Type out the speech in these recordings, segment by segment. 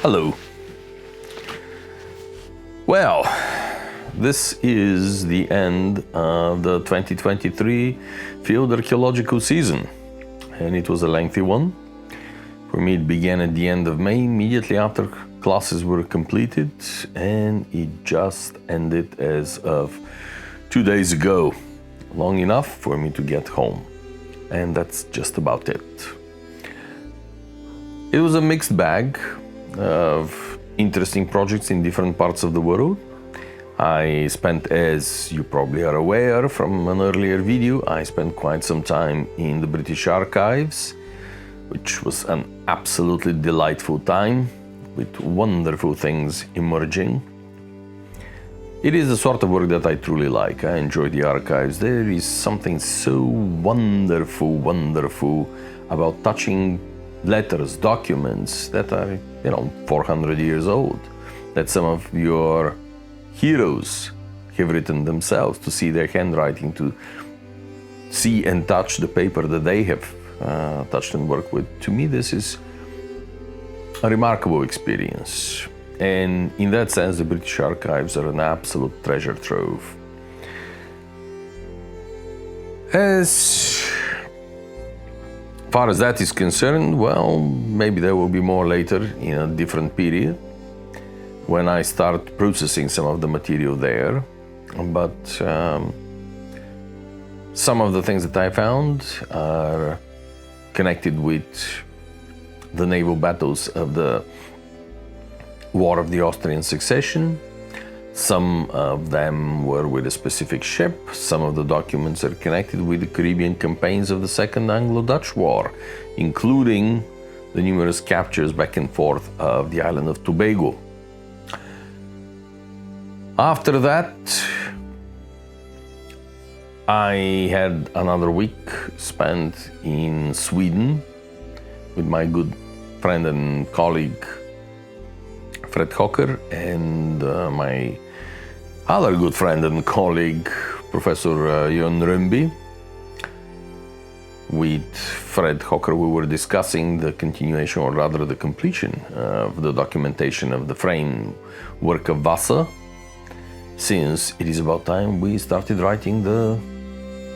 Hello. Well, this is the end of the 2023 field archaeological season, and it was a lengthy one. For me, it began at the end of May, immediately after classes were completed, and it just ended as of 2 days ago. Long enough for me to get home, and that's just about it. It was a mixed bag of interesting projects in different parts of the world. I spent, as you probably are aware from an earlier video, I spent quite some time in the British archives, which was an absolutely delightful time with wonderful things emerging. It is the sort of work that I truly like. I enjoy the archives. There is something so wonderful about touching letters, documents that are, 400 years old, that some of your heroes have written themselves, to see their handwriting, to see and touch the paper that they have touched and worked with. To me, this is a remarkable experience. And in that sense, the British archives are an absolute treasure trove. As far as that is concerned, well, maybe there will be more later in a different period when I start processing some of the material there. But some of the things that I found are connected with the naval battles of the War of the Austrian Succession. Some of them were with a specific ship. Some of the documents are connected with the Caribbean campaigns of the Second Anglo-Dutch War, including the numerous captures back and forth of the island of Tobago. After that, I had another week spent in Sweden with my good friend and colleague Fred Hocker and my other good friend and colleague Professor Jon Rönnby. With Fred Hocker, we were discussing the continuation, or rather the completion, of the documentation of the framework of Vasa, since it is about time we started writing the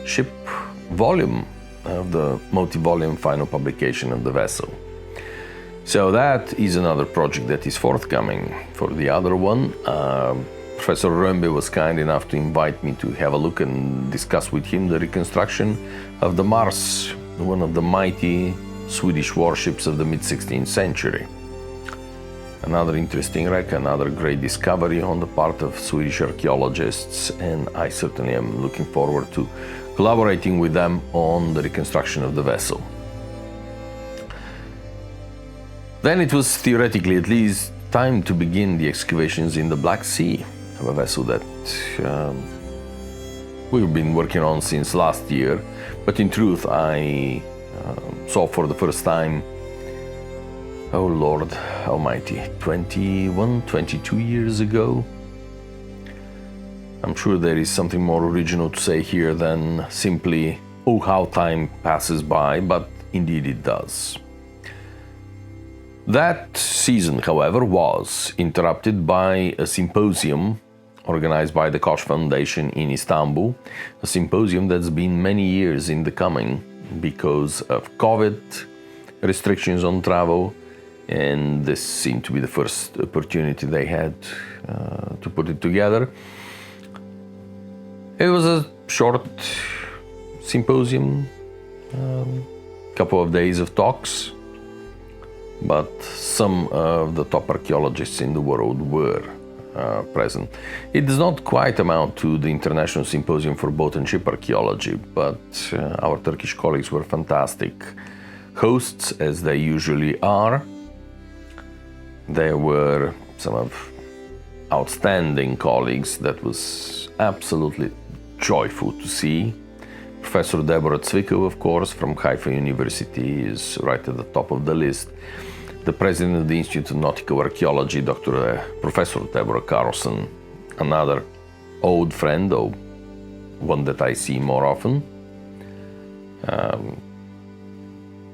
ship volume of the multi-volume final publication of the vessel. So that is another project that is forthcoming. For the other one, Professor Rönnby was kind enough to invite me to have a look and discuss with him the reconstruction of the Mars, one of the mighty Swedish warships of the mid-16th century. Another interesting wreck, another great discovery on the part of Swedish archaeologists, and I certainly am looking forward to collaborating with them on the reconstruction of the vessel. Then it was theoretically at least time to begin the excavations in the Black Sea of a vessel that we've been working on since last year, but in truth I saw for the first time, oh Lord Almighty, 22 years ago. I'm sure there is something more original to say here than simply, oh how time passes by, but indeed it does. That season, however, was interrupted by a symposium organized by the Koç Foundation in Istanbul, a symposium that's been many years in the coming because of COVID restrictions on travel, and this seemed to be the first opportunity they had to put it together. It was a short symposium, couple of days of talks, but some of the top archaeologists in the world were present. It does not quite amount to the International Symposium for Boat and Ship Archaeology, but our Turkish colleagues were fantastic hosts, as they usually are. There were some of outstanding colleagues that was absolutely joyful to see. Professor Deborah Zwickau, of course, from Haifa University, is right at the top of the list. The president of the Institute of Nautical Archaeology, Professor Deborah Carlson, another old friend, though one that I see more often.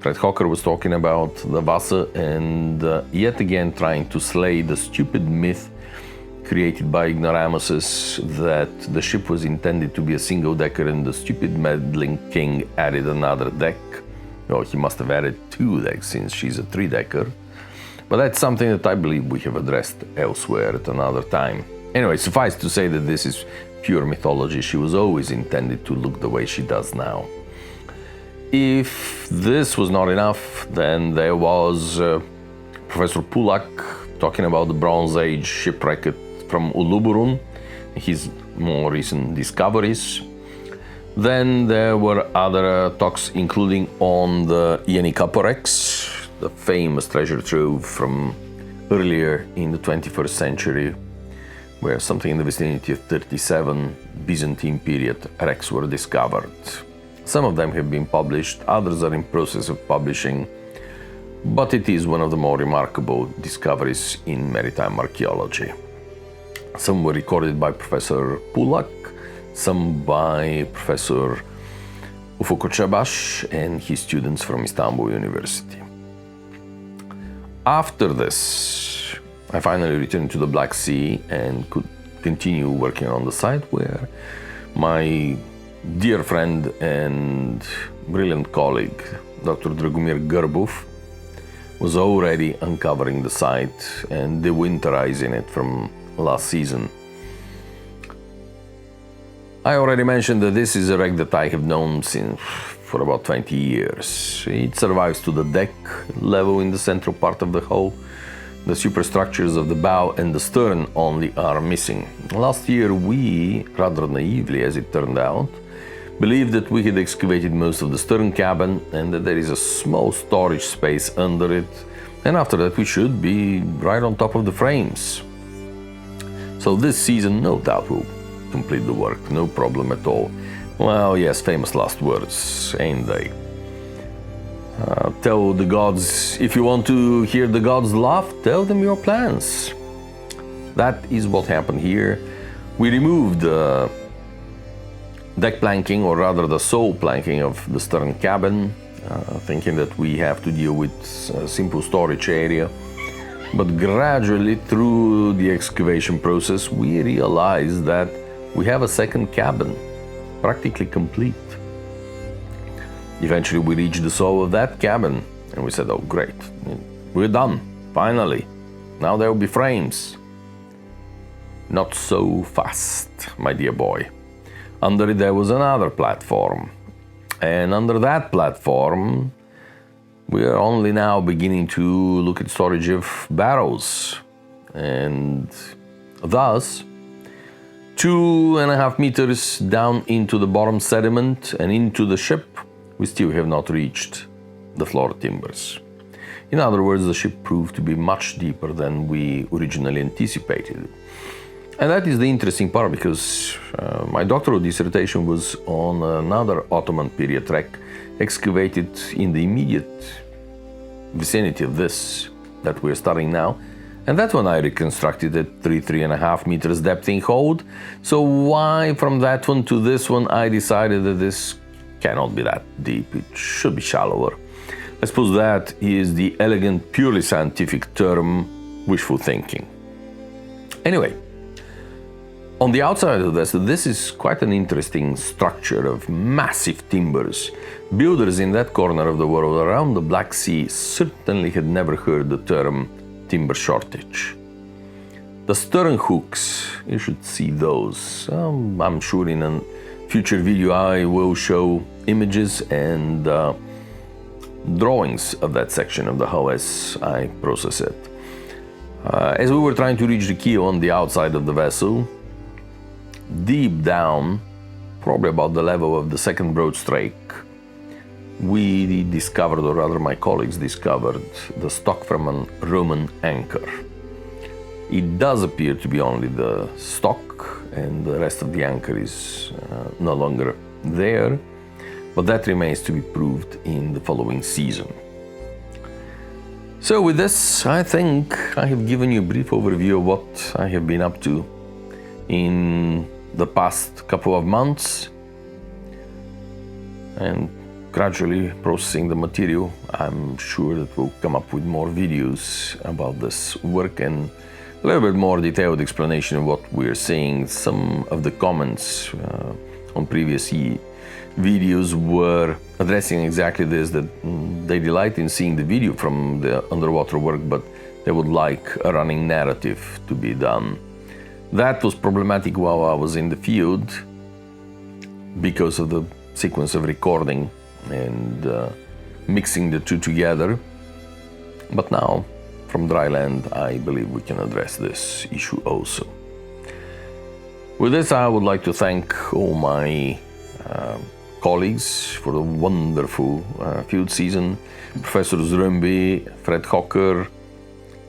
Fred Hocker was talking about the Wasser and yet again trying to slay the stupid myth created by ignoramuses that the ship was intended to be a single-decker and the stupid meddling king added another deck. Well, he must have added 2 decks since she's a 3-decker. But that's something that I believe we have addressed elsewhere at another time. Anyway, suffice to say that this is pure mythology. She was always intended to look the way she does now. If this was not enough, then there was Professor Pulak talking about the Bronze Age shipwreck from Uluburun, his more recent discoveries. Then there were other talks, including on the Yenikaporex, the famous treasure trove from earlier in the 21st century, where something in the vicinity of 37 Byzantine period wrecks were discovered. Some of them have been published, others are in process of publishing, but it is one of the more remarkable discoveries in maritime archaeology. Some were recorded by Professor Pulak, some by Professor Ufuk Kocabash and his students from Istanbul University. After this, I finally returned to the Black Sea and could continue working on the site where my dear friend and brilliant colleague, Dr. Dragomir Gerbov, was already uncovering the site and dewinterizing it from last season. I already mentioned that this is a wreck that I have known for about 20 years. It survives to the deck level in the central part of the hull. The superstructures of the bow and the stern only are missing. Last year we, rather naively as it turned out, believed that we had excavated most of the stern cabin and that there is a small storage space under it, and after that we should be right on top of the frames. So this season no doubt will complete the work, no problem at all. Well, yes, famous last words, ain't they? Tell the gods, if you want to hear the gods laugh, tell them your plans. That is what happened here. We removed the deck planking, or rather the sole planking of the stern cabin, thinking that we have to deal with a simple storage area. But gradually, through the excavation process, we realized that we have a second cabin, practically complete. Eventually, we reached the sole of that cabin, and we said, oh great, we're done, finally. Now there will be frames. Not so fast, my dear boy. Under it there was another platform, and under that platform we are only now beginning to look at storage of barrels, and thus 2.5 meters down into the bottom sediment and into the ship, we still have not reached the floor timbers. In other words, the ship proved to be much deeper than we originally anticipated. And that is the interesting part, because my doctoral dissertation was on another Ottoman period wreck excavated in the immediate vicinity of this that we're studying now. And that one I reconstructed at 3.5 meters depth in hold. So why from that one to this one I decided that this cannot be that deep, it should be shallower. I suppose that is the elegant, purely scientific term, wishful thinking. Anyway, on the outside of this is quite an interesting structure of massive timbers. Builders in that corner of the world around the Black Sea certainly had never heard the term timber shortage. The stern hooks, you should see those. I'm sure in a future video I will show images and drawings of that section of the hull as I process it. As we were trying to reach the keel on the outside of the vessel, deep down, probably about the level of the second broad strake, we discovered, or rather my colleagues discovered, the stock from a Roman anchor. It does appear to be only the stock, and the rest of the anchor is no longer there, but that remains to be proved in the following season. So with this, I think I have given you a brief overview of what I have been up to in the past couple of months, and gradually processing the material. I'm sure that we'll come up with more videos about this work and a little bit more detailed explanation of what we're seeing. Some of the comments on previous videos were addressing exactly this, that they delight in seeing the video from the underwater work, but they would like a running narrative to be done. That was problematic while I was in the field because of the sequence of recording and mixing the two together. But now, from dry land, I believe we can address this issue also. With this, I would like to thank all my colleagues for the wonderful field season. Professor Zrumbi, Fred Hocker,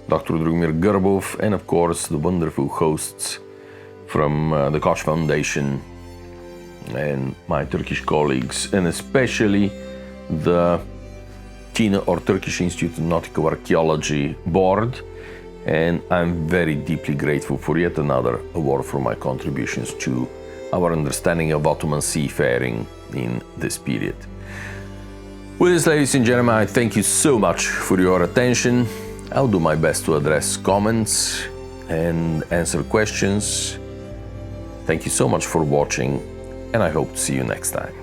Dr. Dragomir Garbov, and of course the wonderful hosts from the Koç Foundation and my Turkish colleagues, and especially the TINA, or Turkish Institute of Nautical Archaeology board. And I'm very deeply grateful for yet another award for my contributions to our understanding of Ottoman seafaring in this period. With this, ladies and gentlemen, I thank you so much for your attention. I'll do my best to address comments and answer questions. Thank you so much for watching, and I hope to see you next time.